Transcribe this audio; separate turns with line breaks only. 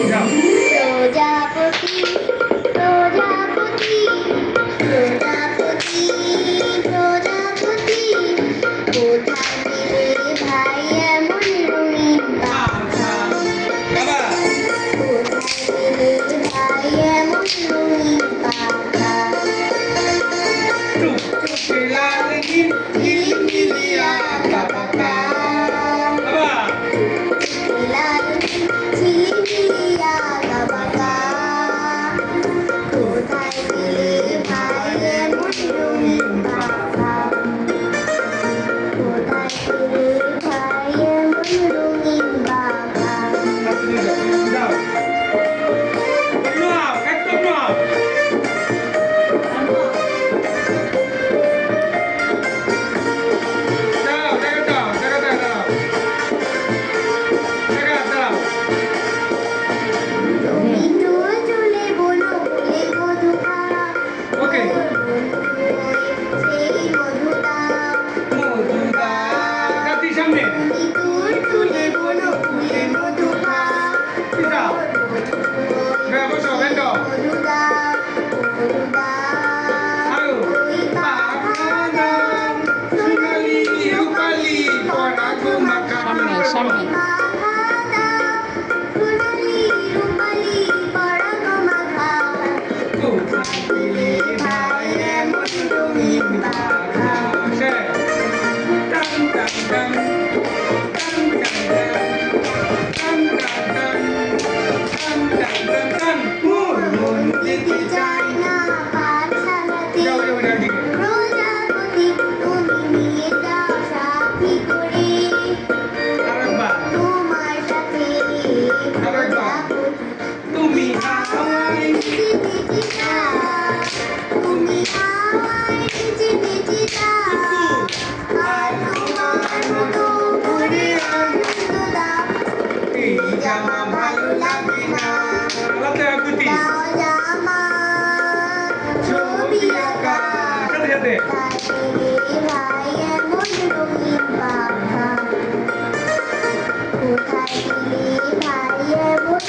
যাও।
প্রজাপতি প্রজাপতি প্রজাপতি প্রজাপতি কোথায় পেলে ভাই এমন রঙিন পাখা
আবার
কোথায় পেলে ভাই এমন রঙিন পাখা
টুক টুকে লাল নীল ঝিলিমিলিয়া পাখা আবার
লাল ঝিলিমিলিয়া পাখা কোথায় পেলে ভাই এমন রঙিন পাখা কোথায় পেলে ভাই এমন রঙিন পাখা
যাও নাও একদম নাও যাও জায়গা দাও
তুমি তোর চুলে বলো এ মধুকা
ওকে
সেই মধুটা
মধুদা জাতি সামনে
তুমি তোর চুলে বলো ফুলে মধুকা
যাও বসো বেন্ড
মধুদা মধুদা
আরো
ওই
পাখানা সোনালি রূপালি পড়া ঘুমাকা
সামনে
পাখানা সোনালি রূপালি পরাগ মাখা
কোথায় পেলে ভাই এমন রঙিন পাখা টান টান টান টান টান টান টান টান টান টান টান মোর মন যেতে চায়
না পাঠশালাতে
যাও দিকে
প্রজাপতি তুমি নিয়ে যাও সাথী করে
আরেকবার
তোমার সাথে প্রজাপতি
তুমি হাওয়ায়
তুমি হাওয়ায় নিচে নিচে যাও আর তোমার মতো করে আনন্দ দাও
এই জামা ভালো লাগে না লাতে গুটি
দাও জামা ছবি আঁকা
সাথে সাথে
তাই ভাই এমন রঙিন পাখা কোথায় পেলে ভাই এমন